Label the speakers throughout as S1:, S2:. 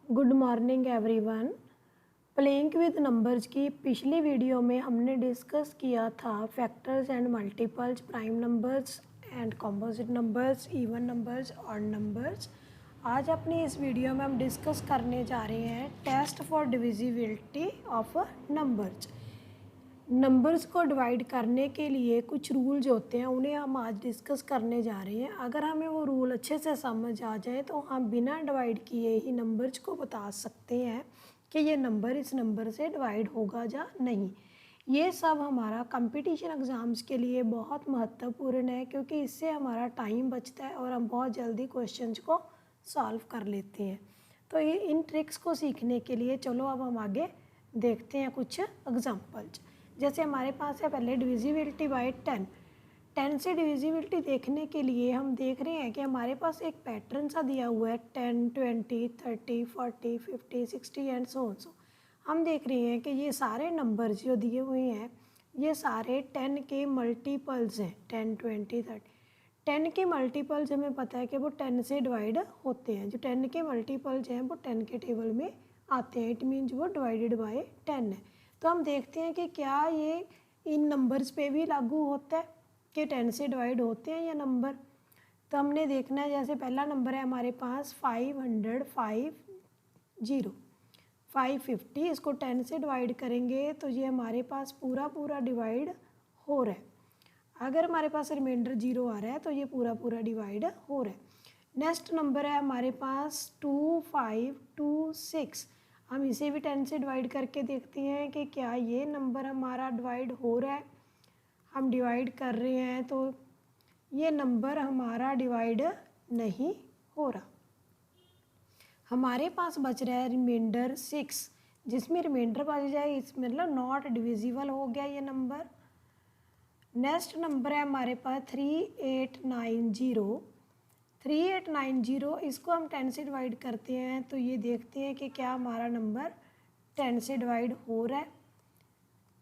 S1: Good morning everyone. Playing with numbers की पिछली video में हमने डिस्कस किया था factors and multiples, prime numbers and composite numbers, even numbers, odd numbers. आज अपनी इस वीडियो में हम डिस्कस करने जा रहे हैं test for divisibility of numbers. Numbers को डिवाइड करने के लिए कुछ रूल्स होते हैं, उन्हें हम आज डिस्कस करने जा रहे हैं। अगर हमें वो रूल अच्छे से समझ आ जाए तो हम बिना डिवाइड किए ही नंबर्स को बता सकते हैं कि ये नंबर इस नंबर से डिवाइड होगा या नहीं। ये सब हमारा कंपटीशन एग्ज़ाम्स के लिए बहुत महत्वपूर्ण है, क्योंकि इससे हमारा टाइम बचता है और हम बहुत जल्दी क्वेश्चंस को सॉल्व कर लेते हैं। तो ये इन ट्रिक्स को सीखने के लिए चलो अब हम आगे देखते हैं कुछ एग्जाम्पल्स। जैसे हमारे पास है पहले डिविजिबिलिटी बाय 10 से डिविजिबिलिटी देखने के लिए हम देख रहे हैं कि हमारे पास एक पैटर्न सा दिया हुआ है 10, 20, 30, 40, 50, 60 एंड सो ऑन। हम देख रहे हैं कि ये सारे नंबर्स जो दिए हुए हैं ये सारे 10 के मल्टीपल्स हैं। 10, 20, 30 10 के मल्टीपल्स हमें पता है कि वो 10 से डिवाइड होते हैं। जो 10 के मल्टीपल्स हैं वो 10 के टेबल में आते हैं। इट मीन्स वो डिवाइडेड बाय 10 है। तो हम देखते हैं कि क्या ये इन नंबर्स पे भी लागू होता है कि 10 से डिवाइड होते हैं ये नंबर। तो हमने देखना है, जैसे पहला नंबर है हमारे पास 550, 550, इसको 10 से डिवाइड करेंगे तो ये हमारे पास पूरा पूरा डिवाइड हो रहा है। अगर हमारे पास रिमाइंडर 0 आ रहा है तो ये पूरा पूरा डिवाइड हो रहा है। नेक्स्ट नंबर है हमारे पास 2526, हम इसे भी 10 से डिवाइड करके देखते हैं कि क्या ये नंबर हमारा डिवाइड हो रहा है। हम डिवाइड कर रहे हैं तो ये नंबर हमारा डिवाइड नहीं हो रहा। हमारे पास बच रहा है रिमाइंडर 6, जिसमें रिमाइंडर बच जाए इस मतलब नॉट डिविजिबल हो गया ये नंबर। नेक्स्ट नंबर है हमारे पास 3890, 3890, इसको हम 10 से डिवाइड करते हैं तो ये देखते हैं कि क्या हमारा नंबर 10 से डिवाइड हो रहा है।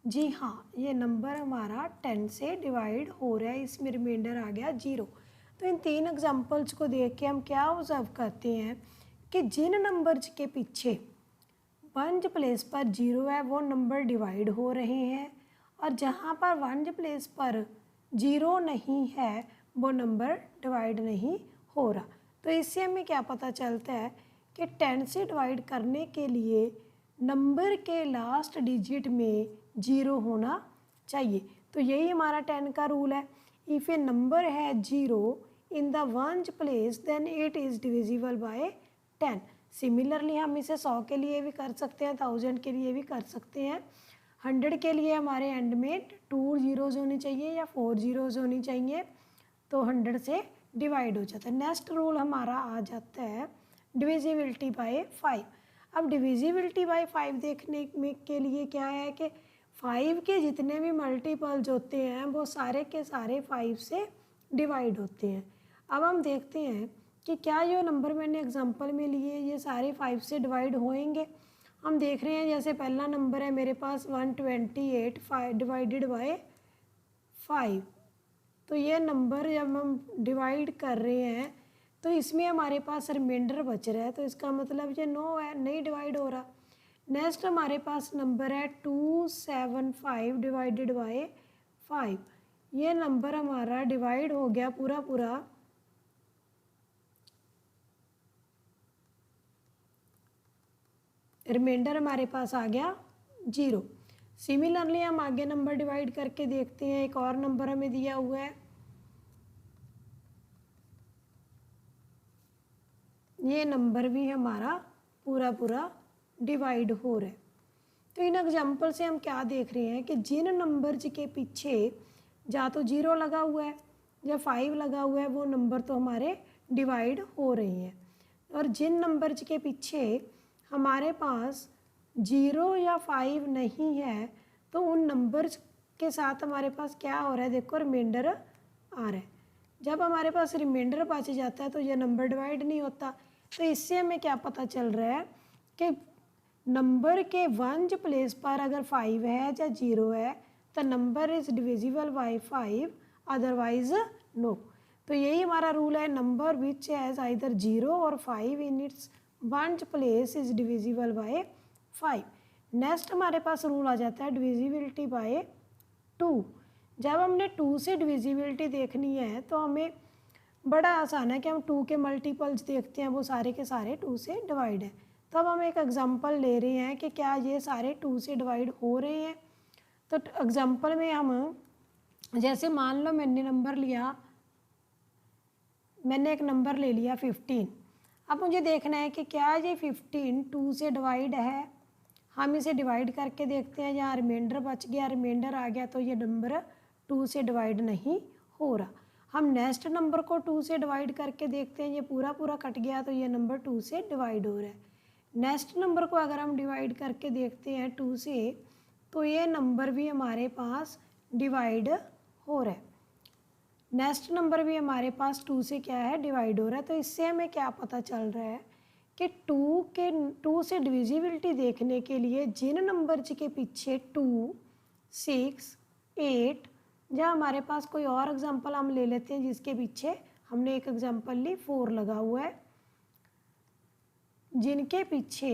S1: जी हाँ, ये नंबर हमारा 10 से डिवाइड हो रहा है, इसमें रिमाइंडर आ गया 0। तो इन तीन एग्जांपल्स को देख के हम क्या ऑब्जर्व करते हैं कि जिन नंबर्स के पीछे 1 प्लेस पर 0 है वो नंबर डिवाइड हो रहे हैं, और जहाँ पर 1 प्लेस पर 0 नहीं है वो नंबर डिवाइड नहीं हो रहा। तो इससे हमें क्या पता चलता है कि 10 से डिवाइड करने के लिए नंबर के लास्ट डिजिट में 0 होना चाहिए। तो यही हमारा 10 का रूल है। इफ़ ए नंबर है 0 in the 1 place then it is divisible by 10। Similarly हम इसे 100 के लिए भी कर सकते हैं, 1000 के लिए भी कर सकते हैं। 100 के लिए हमारे एंड में 2 zeros होनी चाहिए या 4 zeros होनी चाहिए, तो 100 से डिवाइड हो जाता है। नेक्स्ट रूल हमारा आ जाता है डिविजिबिलिटी बाय 5। अब डिविजिबिलिटी बाय 5 देखने में के लिए क्या है कि 5 के जितने भी मल्टीपल्स होते हैं वो सारे के सारे 5 से डिवाइड होते हैं। अब हम देखते हैं कि क्या ये नंबर मैंने एग्जांपल में लिए ये सारे 5 से डिवाइड होएंगे। हम देख रहे हैं, जैसे पहला नंबर है मेरे पास 128 डिवाइडेड बाय 5, तो ये नंबर जब हम डिवाइड कर रहे हैं तो इसमें हमारे पास रिमाइंडर बच रहा है, तो इसका मतलब ये 9 है, नहीं डिवाइड हो रहा। नेक्स्ट हमारे पास नंबर है 275 डिवाइडेड बाय 5, ये नंबर हमारा डिवाइड हो गया पूरा पूरा। रिमाइंडर हमारे पास आ गया 0। सिमिलरली हम आगे नंबर डिवाइड करके देखते हैं। एक और नंबर हमें दिया हुआ है, ये नंबर भी हमारा पूरा पूरा डिवाइड हो रहा है। तो इन एग्जाम्पल से हम क्या देख रहे हैं कि जिन नंबर्स के पीछे या तो 0 लगा हुआ है या 5 लगा हुआ है वो नंबर तो हमारे डिवाइड हो रहे हैं, और जिन नंबर्स के पीछे हमारे पास 0 या 5 नहीं है तो उन नंबर्स के साथ हमारे पास क्या हो रहा है, देखो रिमाइंडर आ रहा है। जब हमारे पास रिमाइंडर बच जाता है तो ये नंबर डिवाइड नहीं होता। तो इससे हमें क्या पता चल रहा है कि नंबर के 1 प्लेस पर अगर 5 है या 0 है तो number is divisible by 5, otherwise no. तो यही हमारा रूल है, नंबर विच हैज़ आइदर 0 और 5 in its ones place is divisible by 5। Next हमारे पास रूल आ जाता है डिविजिबिलिटी बाय 2। जब हमने 2 से डिविजिबिलिटी देखनी है तो हमें बड़ा आसान है कि हम 2 के मल्टीपल्स देखते हैं, वो सारे के सारे 2 से डिवाइड है। तो अब हम एक एग्जांपल ले रहे हैं कि क्या ये सारे 2 से डिवाइड हो रहे हैं। तो एग्जांपल में हम जैसे मान लो मैंने एक नंबर ले लिया 15। अब मुझे देखना है कि क्या ये 15 2 से डिवाइड है। हम इसे डिवाइड करके देखते हैं, यहाँ रिमाइंडर बच गया, रिमाइंडर आ गया तो ये नंबर 2 से डिवाइड नहीं हो रहा। हम नेक्स्ट नंबर को 2 से डिवाइड करके देखते हैं, ये पूरा पूरा कट गया तो ये नंबर 2 से डिवाइड हो रहा है। नेक्स्ट नंबर को अगर हम डिवाइड करके देखते हैं 2 से, तो ये नंबर भी हमारे पास डिवाइड हो रहा है। नेक्स्ट नंबर भी हमारे पास 2 से क्या है, डिवाइड हो रहा है। तो इससे हमें क्या पता चल रहा है कि 2 से डिविजिबिलिटी देखने के लिए जिन नंबर्स के पीछे 2, 6, 8, या हमारे पास कोई और एग्जांपल हम ले लेते हैं जिसके पीछे हमने एक एग्जांपल ली 4 लगा हुआ है, जिनके पीछे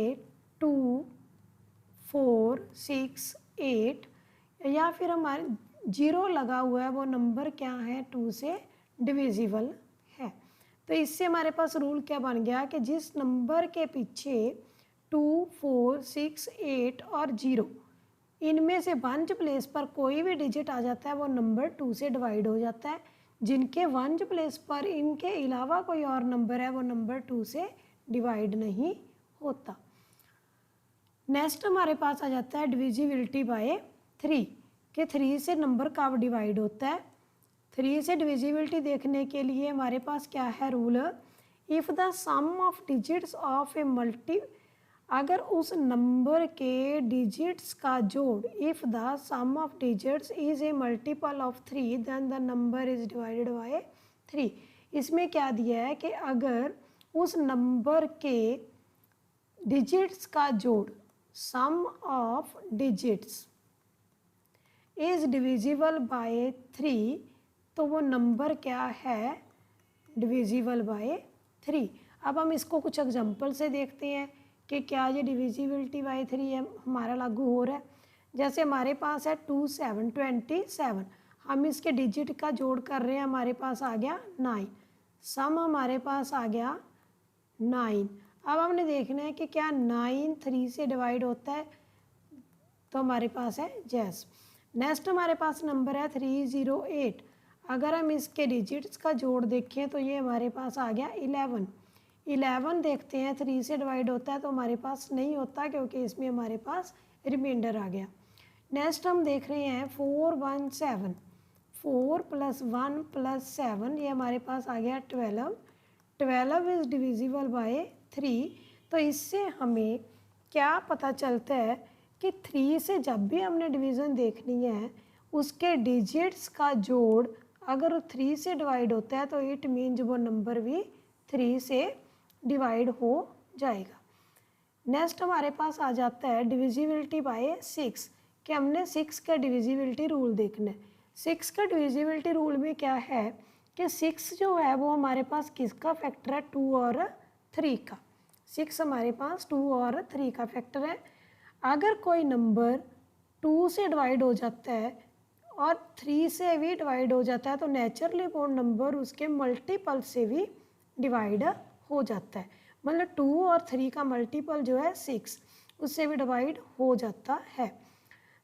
S1: 2, 4, 6, 8 या फिर हमारे 0 लगा हुआ है, वो नंबर क्या है, 2 से डिविजिबल है। तो इससे हमारे पास रूल क्या बन गया कि जिस नंबर के पीछे 2, 4, 6, 8 और 0 इनमें से वंस प्लेस पर कोई भी डिजिट आ जाता है वो नंबर 2 से डिवाइड हो जाता है। जिनके वंस प्लेस पर इनके अलावा कोई और नंबर है वो नंबर 2 से डिवाइड नहीं होता। नेक्स्ट हमारे पास आ जाता है डिविजिबिलिटी बाय 3 कि 3 से नंबर कब डिवाइड होता है। 3 से डिविजिबिलिटी देखने के लिए हमारे पास क्या है rule, if the sum of digits of a multi, अगर उस नंबर के डिजिट्स का जोड़, if the sum of digits is a multiple of 3 then the number is divided by 3। इसमें क्या दिया है कि अगर उस नंबर के डिजिट्स का जोड़, sum of digits is divisible by 3, तो वो नंबर क्या है, डिविजिबल बाय 3। अब हम इसको कुछ एग्जांपल से देखते हैं कि क्या ये डिविजिबिलिटी बाय 3 है हमारा लागू हो रहा है। जैसे हमारे पास है 2, 7, 27, हम इसके डिजिट का जोड़ कर रहे हैं, हमारे पास आ गया 9, सम हमारे पास आ गया 9। अब हमने देखना है कि क्या 9 3 से डिवाइड होता है, तो हमारे पास है यस। नेक्स्ट हमारे पास नंबर है 308। अगर हम इसके डिजिट्स का जोड़ देखें तो ये हमारे पास आ गया 11 देखते हैं 3 से डिवाइड होता है, तो हमारे पास नहीं होता क्योंकि इसमें हमारे पास रिमाइंडर आ गया। नेक्स्ट हम देख रहे हैं 417, 4 + 1 + 7, ये हमारे पास आ गया 12 इज़ डिविजिबल बाय 3। तो इससे हमें क्या पता चलता है कि 3 से जब भी हमने डिवीज़न देखनी है, उसके डिजिट्स का जोड़ अगर 3 से डिवाइड होता है तो इट मीन्स वो नंबर भी 3 से डिवाइड हो जाएगा। नेक्स्ट हमारे पास आ जाता है डिविजिबिलिटी बाय 6 कि हमने 6 का डिविजिबिलिटी रूल देखना है। 6 का डिविजिबिलिटी रूल में क्या है कि 6 जो है वो हमारे पास किसका फैक्टर है, 2 और 3 का। 6 हमारे पास 2 और 3 का फैक्टर है। अगर कोई नंबर 2 से डिवाइड हो जाता है और 3 से भी डिवाइड हो जाता है तो नेचुरली वो नंबर उसके मल्टीपल से भी डिवाइड हो जाता है। मतलब 2 और 3 का मल्टीपल जो है 6, उससे भी डिवाइड हो जाता है।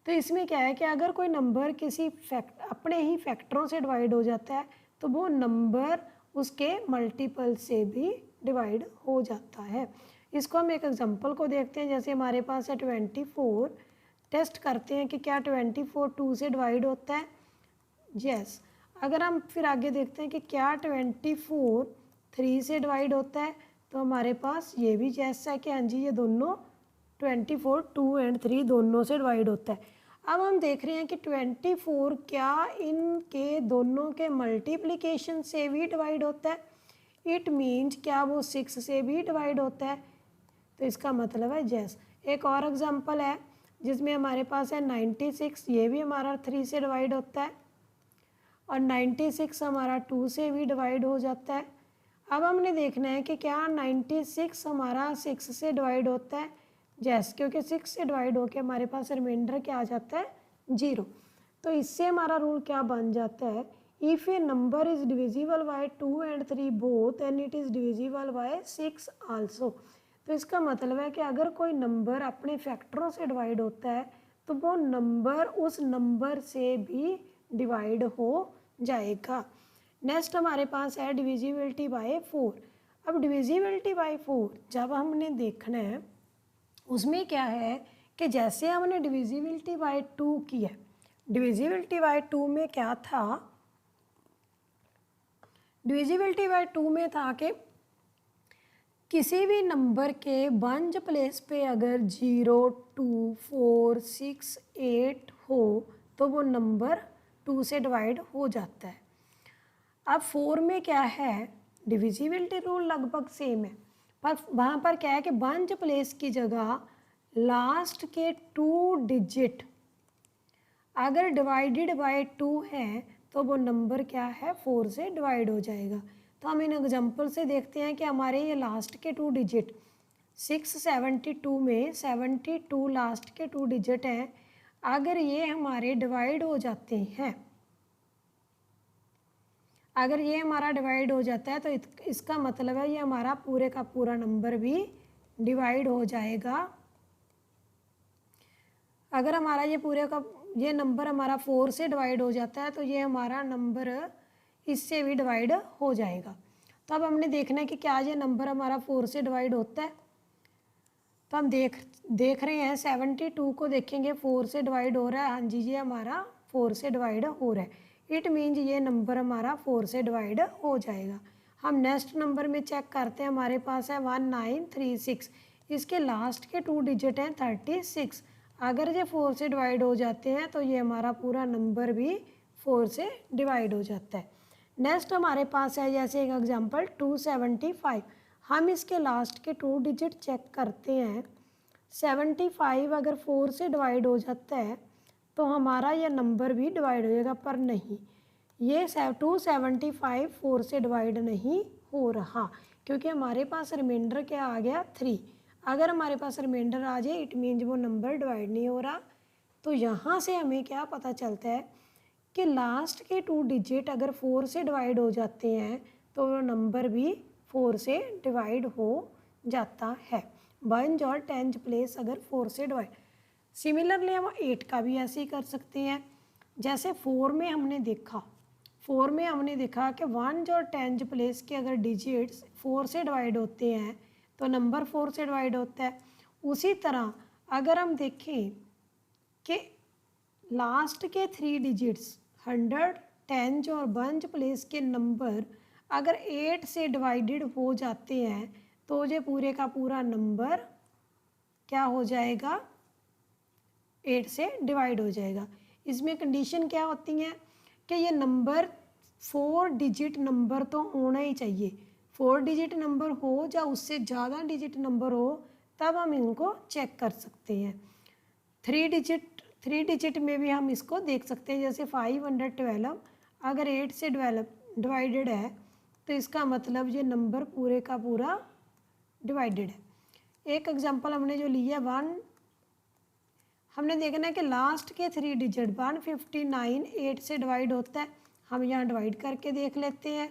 S1: तो इसमें क्या है कि अगर कोई नंबर किसी अपने ही फैक्टरों से डिवाइड हो जाता है तो वो नंबर उसके मल्टीपल से भी डिवाइड हो जाता है। इसको हम एक एग्जांपल को देखते हैं। जैसे हमारे पास है 24, टेस्ट करते हैं कि क्या 24 2 से डिवाइड होता है, यस। अगर हम फिर आगे देखते हैं कि क्या 24 3 से डिवाइड होता है, तो हमारे पास ये भी यस है कि हाँ जी ये दोनों 24 2 और 3 दोनों से डिवाइड होता है। अब हम देख रहे हैं कि 24 क्या इनके दोनों के मल्टीप्लिकेशन से भी डिवाइड होता है, इट मीन्स क्या वो 6 से भी डिवाइड होता है, तो इसका मतलब है यस। एक और एग्जांपल है जिसमें हमारे पास है 96, ये भी हमारा 3 से डिवाइड होता है और 96 हमारा 2 से भी डिवाइड हो जाता है। अब हमने देखना है कि क्या 96 हमारा 6 से डिवाइड होता है। जैस क्योंकि 6 से डिवाइड होके हमारे पास रिमाइंडर क्या आ जाता है 0। तो इससे हमारा रूल क्या बन जाता है, if A number is divisible bye 2 and 3 both and it is divisible bye 6 also. तो इसका मतलब है कि अगर कोई नंबर अपने फैक्टरों से डिवाइड होता है तो वो नंबर उस नंबर से भी डिवाइड हो जाएगा। नेक्स्ट हमारे पास है डिविजिबिलिटी बाय 4। अब डिविजिबिलिटी बाय 4 जब हमने देखना है उसमें क्या है कि जैसे हमने डिविजिबिलिटी बाय 2 की है, डिविजिबिलिटी बाय 2 में क्या था, डिविजिबिलिटी बाय 2 में था कि किसी भी नंबर के बंज प्लेस पे अगर 0, 2, 4, 6, 8 हो तो वो नंबर 2 से डिवाइड हो जाता है। अब 4 में क्या है, डिविजिबिलिटी रूल लगभग सेम है, पर वहाँ पर क्या है कि बंज प्लेस की जगह लास्ट के 2 डिजिट अगर डिवाइडेड बाय 2 है तो वो नंबर क्या है 4 से डिवाइड हो जाएगा। तो हम इन एग्जांपल से देखते हैं कि हमारे ये लास्ट के 2 डिजिट 672 में 72 लास्ट के 2 डिजिट हैं, अगर ये हमारे डिवाइड हो जाते हैं, अगर ये हमारा डिवाइड हो जाता है तो इसका मतलब है ये हमारा पूरे का पूरा नंबर भी डिवाइड हो जाएगा। अगर हमारा ये पूरे का ये नंबर हमारा 4 से डिवाइड हो जाता है तो ये हमारा नंबर इससे भी डिवाइड हो जाएगा। तो अब हमने देखना है कि क्या ये नंबर हमारा 4 से डिवाइड होता है। तो हम देख रहे हैं 72 को देखेंगे 4 से डिवाइड हो रहा है, हाँ जी ये हमारा 4 से डिवाइड हो रहा है। इट मीन्स ये नंबर हमारा 4 से डिवाइड हो जाएगा। हम नेक्स्ट नंबर में चेक करते हैं, हमारे पास है 1936, इसके लास्ट के 2 डिजिट हैं 36। अगर ये 4 से डिवाइड हो जाते हैं तो ये हमारा पूरा नंबर भी 4 से डिवाइड हो जाता है। नेक्स्ट हमारे पास है जैसे एक एग्जांपल 275, हम इसके लास्ट के 2 डिजिट चेक करते हैं। 75 अगर 4 से डिवाइड हो जाता है तो हमारा यह नंबर भी डिवाइड हो जाएगा, पर नहीं, ये 275 4 से डिवाइड नहीं हो रहा क्योंकि हमारे पास रिमाइंडर क्या आ गया 3। अगर हमारे पास रिमाइंडर आ जाए इट मीन्स वो नंबर डिवाइड नहीं हो रहा। तो यहाँ से हमें क्या पता चलता है कि लास्ट के 2 डिजिट अगर 4 से डिवाइड हो जाते हैं तो वो नंबर भी 4 से डिवाइड हो जाता है। बंज और टेंथ प्लेस अगर 4 से डिवाइड। सिमिलरली हम 8 का भी ऐसे ही कर सकते हैं। जैसे 4 में हमने देखा कि 1 और 10 प्लेस के अगर डिजिट्स 4 से डिवाइड होते हैं तो नंबर 4 से डिवाइड होता है। उसी तरह अगर हम देखें कि लास्ट के 3 डिजिट्स 100, 10 और बंच प्लेस के नंबर अगर 8 से डिवाइडेड हो जाते हैं तो ये पूरे का पूरा नंबर क्या हो जाएगा 8 से डिवाइड हो जाएगा। इसमें कंडीशन क्या होती है कि ये नंबर 4 डिजिट नंबर तो होना ही चाहिए। 4 डिजिट नंबर हो या उससे ज़्यादा डिजिट नंबर हो तब हम इनको चेक कर सकते हैं। 3 डिजिट में भी हम इसको देख सकते हैं, जैसे 512 अगर 8 से डिवाइडेड है तो इसका मतलब ये नंबर पूरे का पूरा डिवाइडेड है। एक एग्जांपल हमने जो लिया 1, हमने देखना है कि लास्ट के 3 डिजिट 159 8 से डिवाइड होता है। हम यहाँ डिवाइड करके देख लेते हैं।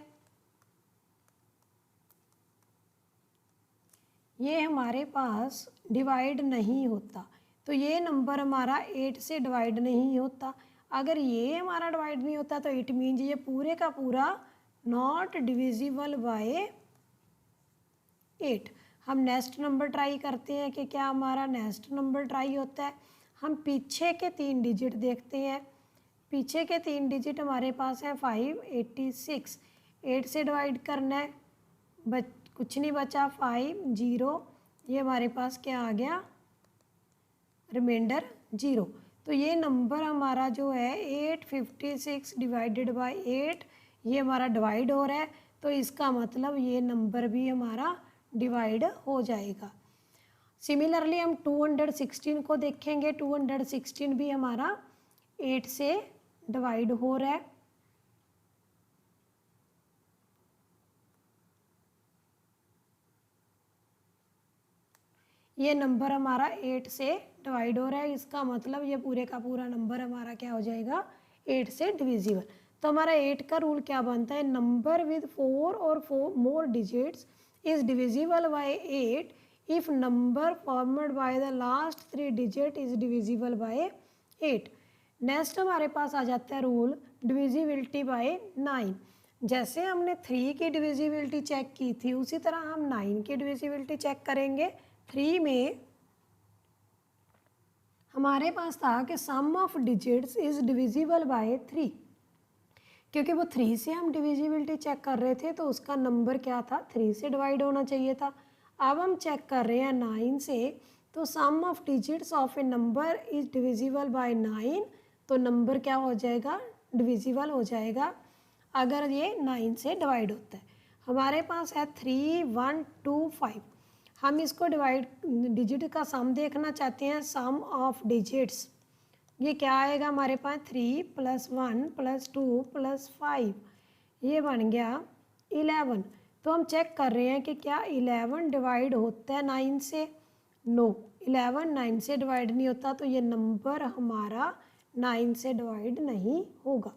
S1: ये हमारे पास डिवाइड नहीं होता, तो ये नंबर हमारा 8 से डिवाइड नहीं होता। अगर ये हमारा डिवाइड नहीं होता तो इट मीन्स ये पूरे का पूरा नॉट डिविजिबल बाय 8। हम नेक्स्ट नंबर ट्राई करते हैं कि क्या हमारा नेक्स्ट नंबर ट्राई होता है। हम पीछे के 3 डिजिट देखते हैं। पीछे के 3 डिजिट हमारे पास है 586, 8 से डिवाइड करना है, कुछ नहीं बचा 5 0, ये हमारे पास क्या आ गया रिमाइंडर 0। तो ये नंबर हमारा जो है 856 डिवाइडेड बाय 8 ये हमारा डिवाइड हो रहा है, तो इसका मतलब ये नंबर भी हमारा डिवाइड हो जाएगा। सिमिलरली हम 216 को देखेंगे। 216 भी हमारा 8 से डिवाइड हो रहा है। ये नंबर हमारा 8 से डिवाइड हो रहा है, इसका मतलब ये पूरे का पूरा नंबर हमारा क्या हो जाएगा, 8 से डिविजिबल। तो हमारा 8 का रूल क्या बनता है, नंबर विद 4 और 4 मोर digits is divisible bye 8 if number formed by the last 3 digit is divisible bye 8। Next हमारे पास आ जाता है रूल डिविजिबिलिटी बाय 9। जैसे हमने 3 की डिविजिबिलिटी चेक की थी उसी तरह हम 9 की डिविजिबिलिटी चेक करेंगे। 3 में हमारे पास था कि sum of digits is divisible by 3, क्योंकि वो 3 से हम डिविजिबिलिटी चेक कर रहे थे तो उसका नंबर क्या था, 3 से डिवाइड होना चाहिए था। अब हम चेक कर रहे हैं 9 से, तो sum of digits of a number is divisible by 9, तो नंबर क्या हो जाएगा, डिविजिबल हो जाएगा अगर ये 9 से डिवाइड होता है। हमारे पास है 3, 1, 2, 5। हम इसको डिवाइड डिजिट का सम देखना चाहते हैं, सम ऑफ डिजिट्स। ये क्या आएगा हमारे पास, 3 + 1 + 2 + 5, ये बन गया 11। तो हम चेक कर रहे हैं कि क्या 11 डिवाइड होता है 9 से, नो, 11 9 से डिवाइड नहीं होता, तो ये नंबर हमारा 9 से डिवाइड नहीं होगा।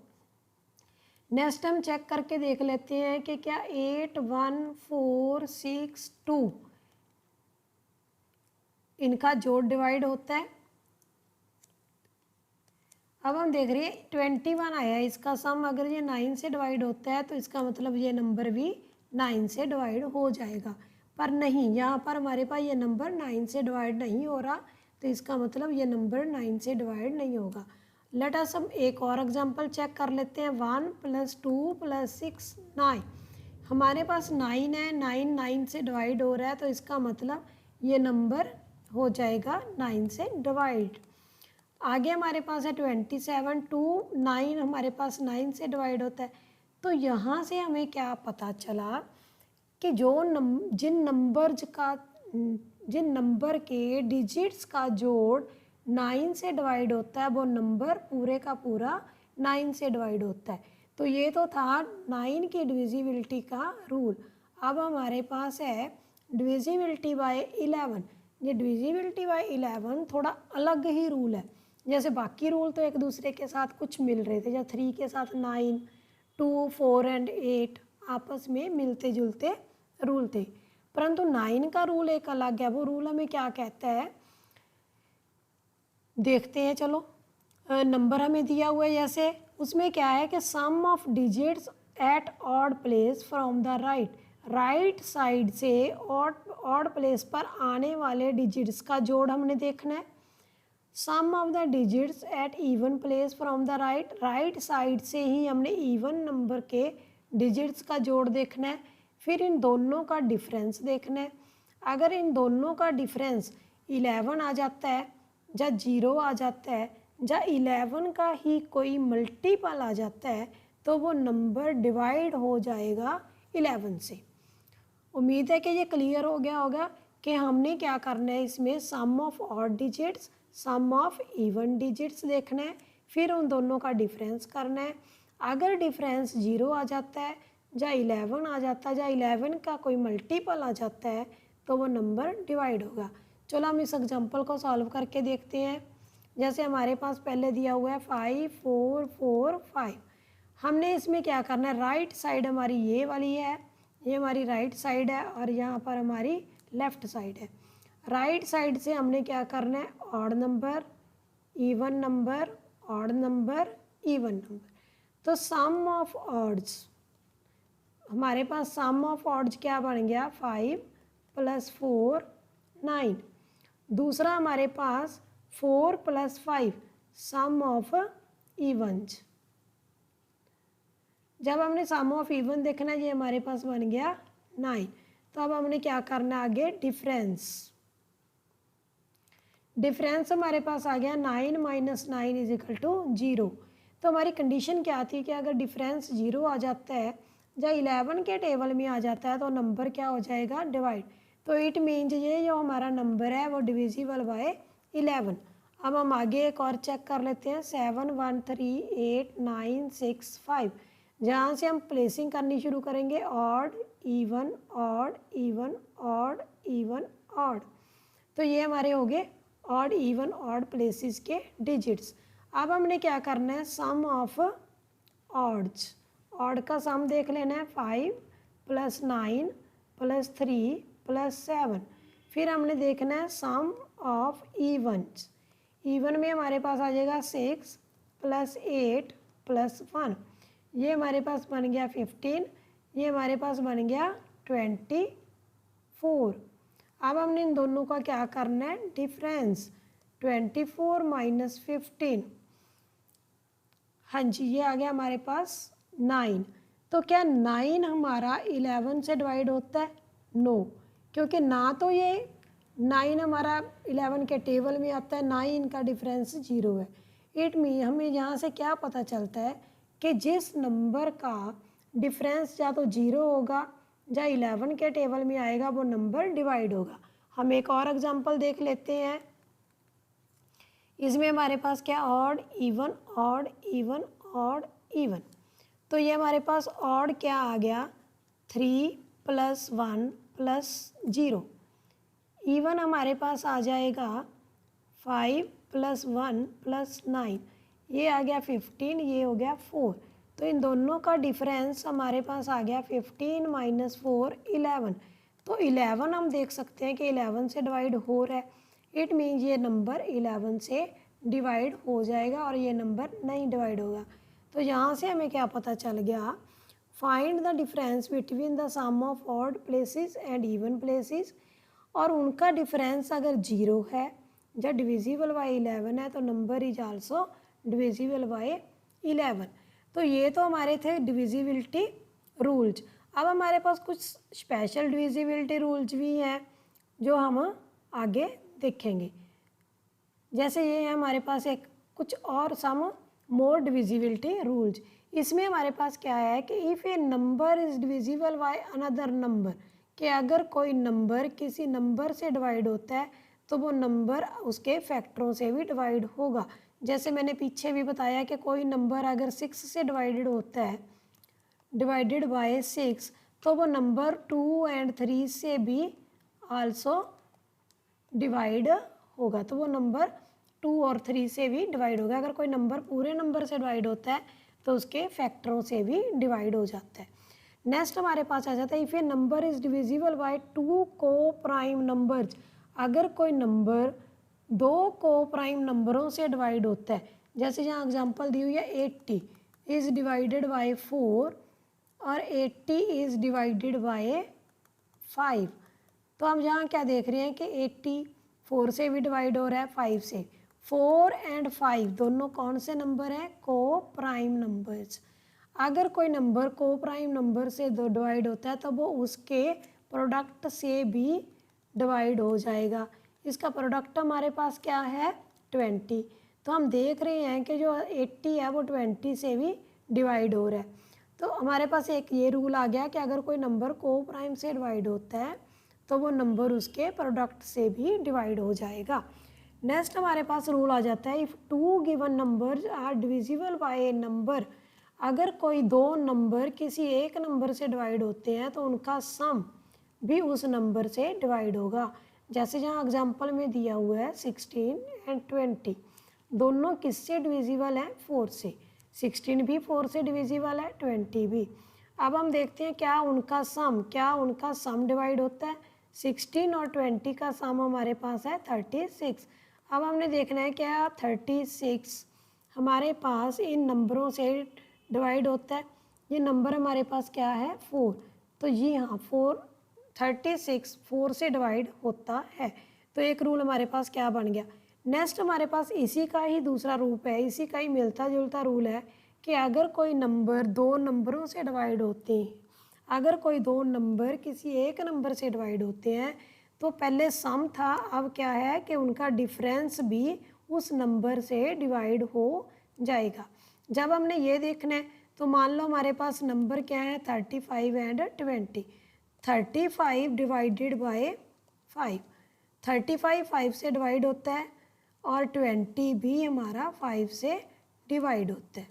S1: नेक्स्ट हम चेक करके देख लेते हैं कि क्या 8, 1, 4, 6, 2 इनका जोड़ डिवाइड होता है। अब हम देख रहे हैं 21 आया है इसका सम, अगर ये 9 से डिवाइड होता है तो इसका मतलब ये नंबर भी 9 से डिवाइड हो जाएगा, पर नहीं, यहाँ पर हमारे पास ये नंबर 9 से डिवाइड नहीं हो रहा, तो इसका मतलब ये नंबर 9 से डिवाइड नहीं होगा। लेट अस हम एक और एग्जांपल चेक कर लेते हैं। 1 + 2 + 6 9, हमारे पास 9 है, 9 9 से डिवाइड हो रहा है, तो इसका मतलब ये नंबर हो जाएगा 9 से डिवाइड। आगे हमारे पास है 27, 2 9 हमारे पास 9 से डिवाइड होता है। तो यहाँ से हमें क्या पता चला कि जिन नंबर के डिजिट्स का जोड़ 9 से डिवाइड होता है वो नंबर पूरे का पूरा 9 से डिवाइड होता है। तो ये तो था 9 की डिविजिबिलिटी का रूल। अब हमारे पास है डिविजिबिलिटी बाय 11। ये डिविजिबिलिटी बाय 11 थोड़ा अलग ही रूल है, जैसे बाकी रूल तो एक दूसरे के साथ कुछ मिल रहे थे, जैसे 3 के साथ 9, 2, 4 एंड 8 आपस में मिलते जुलते रूल थे, परंतु 9 का रूल एक अलग है। वो रूल हमें क्या कहता है, देखते हैं चलो। नंबर हमें दिया हुआ है, जैसे उसमें क्या है कि sum of digits at odd place from the right side से ऑड प्लेस पर आने वाले डिजिट्स का जोड़ हमने देखना है। Sum of the digits at even place from the right side से ही हमने इवन नंबर के डिजिट्स का जोड़ देखना है। फिर इन दोनों का डिफरेंस देखना है। अगर इन दोनों का डिफरेंस 11 आ जाता है या 0 आ जाता है या 11 का ही कोई मल्टीपल आ जाता है तो वो नंबर डिवाइड हो जाएगा 11 से। उम्मीद है कि ये क्लियर हो गया होगा कि हमने क्या करना है, इसमें sum of odd digits, sum of even digits देखना है, फिर उन दोनों का डिफरेंस करना है। अगर डिफरेंस 0 आ जाता है या 11 आ जाता है या 11 का कोई मल्टीपल आ जाता है तो वो नंबर डिवाइड होगा। चलो हम इस एग्जांपल को सॉल्व करके देखते हैं। जैसे हमारे पास पहले दिया हुआ है 5, 4, 4, 5। हमने इसमें क्या करना है, राइट साइड हमारी ये वाली है, ये हमारी राइट साइड है और यहाँ पर हमारी लेफ़्ट साइड है। राइट साइड से हमने क्या करना है, odd number, even number, odd number, even number. तो सम ऑफ ऑड्स, हमारे पास सम ऑफ ऑड्स क्या बन गया, 5 + 4 9। दूसरा हमारे पास 4 + 5 सम ऑफ इवन्स। जब हमने सम ऑफ इवन देखना ये हमारे पास बन गया 9। तो अब हमने क्या करना है आगे, डिफरेंस। डिफरेंस हमारे पास आ गया 9 - 9 = 0। तो हमारी कंडीशन क्या थी कि अगर डिफरेंस 0 आ जाता है या 11 के टेबल में आ जाता है तो नंबर क्या हो जाएगा, डिवाइड। तो इट मीन्स ये जो हमारा नंबर है वो डिविजिबल बाय 11। अब हम आगे एक और चेक कर लेते हैं, 7, 1, 3, 8, 9, 6, 5। जहाँ से हम प्लेसिंग करनी शुरू करेंगे, odd even odd even odd even odd. तो ये हमारे हो गए ऑड इवन ऑड प्लेसेस के डिजिट्स। अब हमने क्या करना है, सम ऑफ ऑड्स। ऑड का सम देख लेना है 5 + 9 + 3 + 7। फिर हमने देखना है सम ऑफ इवन्स। इवन में हमारे पास आ जाएगा 6 + 8 + 1। ये हमारे पास बन गया 15। ये हमारे पास बन गया 24। अब हमने इन दोनों का क्या करना है, डिफरेंस। 24 - 15, हाँ जी, ये आ गया हमारे पास 9। तो क्या 9 हमारा 11 से डिवाइड होता है? नो, क्योंकि ना तो ये 9 हमारा 11 के टेबल में आता है, ना ही इनका डिफरेंस 0 है। इट मीन हमें यहाँ से क्या पता चलता है कि जिस नंबर का डिफरेंस या तो 0 होगा या 11 के टेबल में आएगा वो नंबर डिवाइड होगा। हम एक और एग्जांपल देख लेते हैं। इसमें हमारे पास क्या, odd even odd even odd even. तो ये हमारे पास ऑड क्या आ गया, 3 + 1 + 0। इवन हमारे पास आ जाएगा 5 + 1 + 9। ये आ गया 15, ये हो गया 4। तो इन दोनों का डिफरेंस हमारे पास आ गया 15 - 4 11। तो 11 हम देख सकते हैं कि 11 से डिवाइड हो रहा है। इट मीन्स ये नंबर 11 से डिवाइड हो जाएगा और ये नंबर नहीं डिवाइड होगा। तो यहाँ से हमें क्या पता चल गया, find the difference between the sum of odd places and even places. और उनका डिफरेंस अगर 0 है या डिविजिबल बाय 11 है तो number is also divisible by 11। तो ये तो हमारे थे डिविजिबिलिटी रूल्स। अब हमारे पास कुछ स्पेशल डिविजिबिलिटी रूल्स भी हैं जो हम आगे देखेंगे। जैसे ये है हमारे पास एक कुछ और सम मोर डिविजिबिलिटी रूल्स। इसमें हमारे पास क्या है कि if A number is divisible by another number, कि अगर कोई नंबर किसी नंबर से डिवाइड होता है तो वो नंबर उसके फैक्टरों से भी डिवाइड होगा। जैसे मैंने पीछे भी बताया कि कोई नंबर अगर 6 से डिवाइडेड होता है, डिवाइडेड बाय 6, तो वो नंबर 2 और 3 से भी आल्सो डिवाइड होगा। तो वो नंबर 2 और 3 से भी डिवाइड होगा। अगर कोई नंबर पूरे नंबर से डिवाइड होता है तो उसके फैक्टरों से भी डिवाइड हो जाता है। नेक्स्ट हमारे पास आ जाता है if A number is divisible bye 2 को प्राइम नंबर्स। अगर कोई नंबर 2 को प्राइम नंबरों से डिवाइड होता है, जैसे यहाँ एग्जांपल दी हुई है 80 इज़ डिवाइडेड बाय 4 और 80 इज़ डिवाइडेड बाय 5। तो हम यहाँ क्या देख रहे हैं कि 80 4 से भी डिवाइड हो रहा है, 5 से। 4 और 5 दोनों कौन से नंबर हैं, को प्राइम नंबर्स। अगर कोई नंबर को प्राइम नंबर से दो डिवाइड होता है तो वो उसके प्रोडक्ट से भी डिवाइड हो जाएगा। इसका प्रोडक्ट हमारे पास क्या है, 20। तो हम देख रहे हैं कि जो 80 है वो 20 से भी डिवाइड हो रहा है। तो हमारे पास एक ये रूल आ गया कि अगर कोई नंबर को प्राइम से डिवाइड होता है तो वो नंबर उसके प्रोडक्ट से भी डिवाइड हो जाएगा। नेक्स्ट हमारे पास रूल आ जाता है if 2 given numbers are divisible by a number. अगर कोई 2 नंबर किसी एक नंबर से डिवाइड होते हैं तो उनका सम भी उस नंबर से डिवाइड होगा। जैसे जहाँ एग्जांपल में दिया हुआ है 16 और 20, दोनों किससे डिविजिबल हैं, 4 से। 16 भी 4 से डिविजिबल है, 20 भी। अब हम देखते हैं क्या उनका सम डिवाइड होता है। 16 और 20 का सम हमारे पास है 36। अब हमने देखना है क्या 36 हमारे पास इन नंबरों से डिवाइड होता है। ये नंबर हमारे पास क्या है, 4। तो ये हाँ 36 4 से डिवाइड होता है। तो एक रूल हमारे पास क्या बन गया। नेक्स्ट हमारे पास इसी का ही दूसरा रूप है, इसी का ही मिलता जुलता रूल है कि अगर कोई नंबर 2 नंबरों से डिवाइड होते हैं, अगर कोई 2 नंबर किसी एक नंबर से डिवाइड होते हैं तो पहले सम था, अब क्या है कि उनका डिफरेंस भी उस नंबर से डिवाइड हो जाएगा। जब हमने ये देखना है तो मान लो हमारे पास नंबर क्या है 35 एंड 20। 35 डिवाइडेड बाय 5, 35 5 से डिवाइड होता है और 20 भी हमारा 5 से डिवाइड होता है।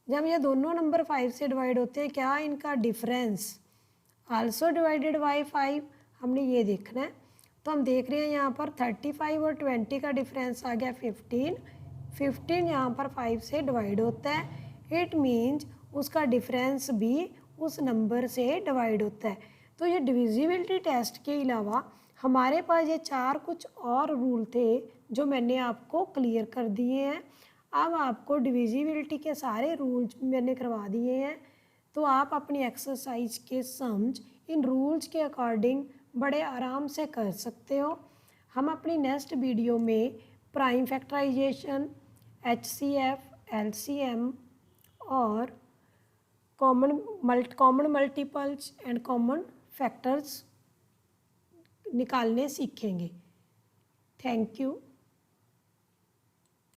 S1: जब ये दोनों नंबर 5 से डिवाइड होते हैं क्या इनका डिफरेंस आल्सो डिवाइडेड बाय 5, हमने ये देखना है। तो हम देख रहे हैं यहाँ पर 35 और 20 का डिफरेंस आ गया 15। 15 यहाँ पर 5 से डिवाइड होता है, इट मीन्स उसका डिफरेंस भी उस नंबर से डिवाइड होता है। तो ये डिविजिबिलिटी टेस्ट के अलावा हमारे पास ये 4 कुछ और रूल थे जो मैंने आपको क्लियर कर दिए हैं। अब आपको डिविजिबिलिटी के सारे रूल्स मैंने करवा दिए हैं, तो आप अपनी एक्सरसाइज के सम्स इन रूल्स के अकॉर्डिंग बड़े आराम से कर सकते हो। हम अपनी नेक्स्ट वीडियो में प्राइम फैक्टराइजेशन, HCF, LCM और common multiples and common factors निकालने सीखेंगे। Thank you.